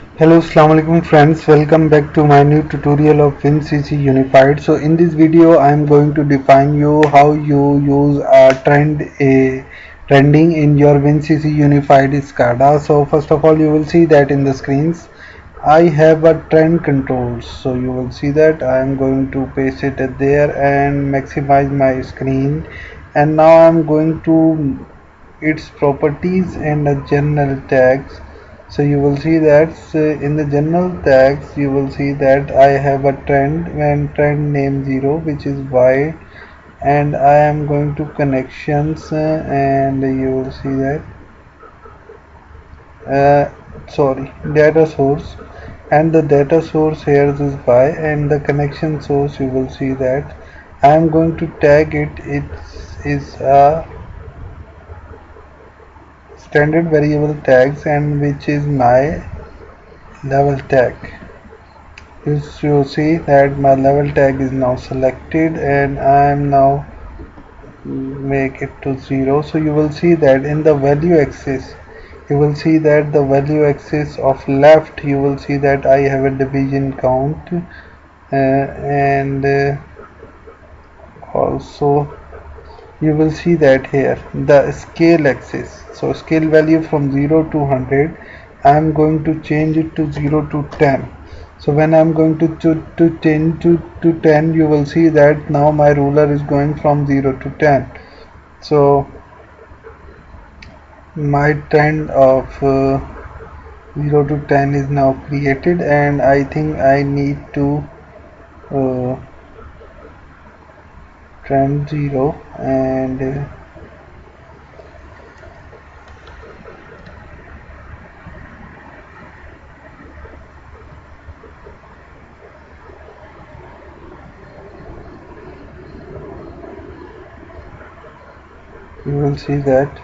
Hello, Assalamu alaikum friends, welcome back to my new tutorial of WinCC Unified. So in this video I am going to define you how you use a trending in your WinCC Unified SCADA. So first of all, you will see that in the screens I have a trend controls. So you will see that I am going to paste it there and maximize my screen, and now I am going to its properties and the general tags. So you will see that in the general tags you will see that I have a trend and trend name 0, which is y, and I am going to connections, and you will see that sorry, data source, and the data source here is y, and the connection source you will see that I am going to tag it is a standard variable tags, and which is my level tag. You see that my level tag is now selected, and I am now make it to 0. So you will see that in the value axis you will see that the value axis of left you will see that I have a division count, and also you will see that here the scale axis. So scale value from 0 to 100, I am going to change it to 0 to 10. So when I am going to change to 10, you will see that now my ruler is going from 0 to 10. So my trend of 0 to 10 is now created, and I think I need to uh, trend 0, and you will see that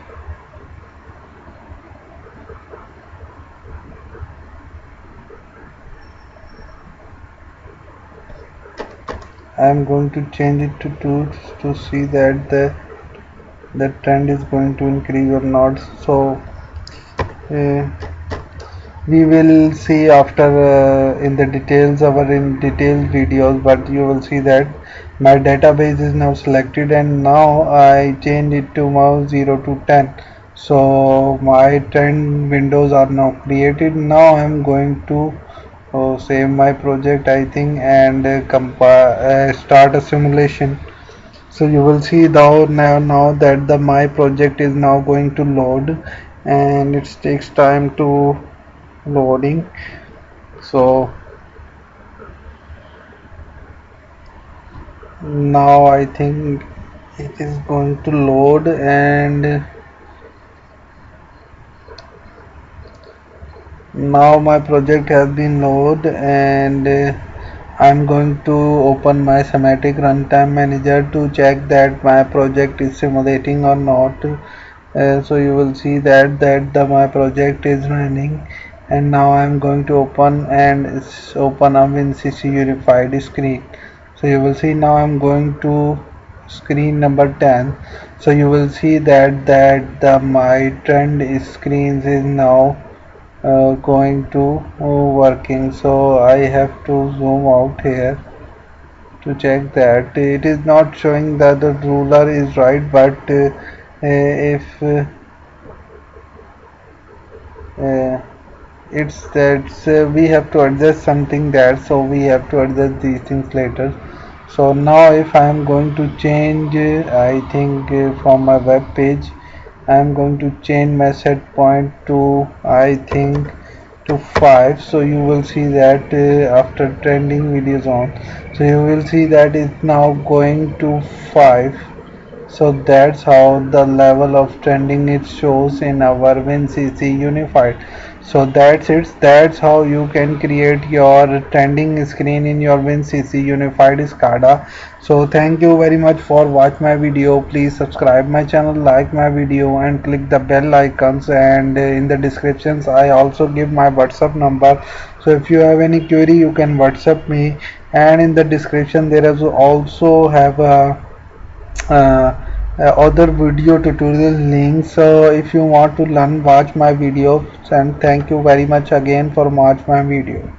I am going to change it to 2 to see that the trend is going to increase or not. So uh, we will see after in the details our in detailed videos, but you will see that my database is now selected, and now I change it to mouse 0 to 10. So my trend windows are now created. Now I am going to save my project, I think, and start a simulation. So you will see now that the my project is now going to load, and it takes time to loading. So now I think it is going to load, and now my project has been loaded, and I'm going to open my schematic runtime manager to check that my project is simulating or not. So you will see that my project is running, and now I'm going to open open a WinCC unified screen. So you will see now I'm going to screen number 10. So you will see that the my trend is screens is now going to working. So I have to zoom out here to check that it is not showing that the ruler is right, but if uh, it's that we have to adjust something there, so we have to adjust these things later. So now if I am going to change I think from my web page I am going to change my set point to I think to 5. So you will see that after trending videos on, so you will see that it's now going to 5. So that's how the level of trending it shows in our WinCC unified. So that's it. That's how you can create your trending screen in your WinCC unified SCADA. So thank you very much for watch my video. Please subscribe my channel, like my video, and click the bell icons, and in the descriptions I also give my WhatsApp number. So if you have any query you can WhatsApp me, and in the description there is also have a uh, other video tutorial links. So if you want to learn, watch my videos, and thank you very much again for watch my video.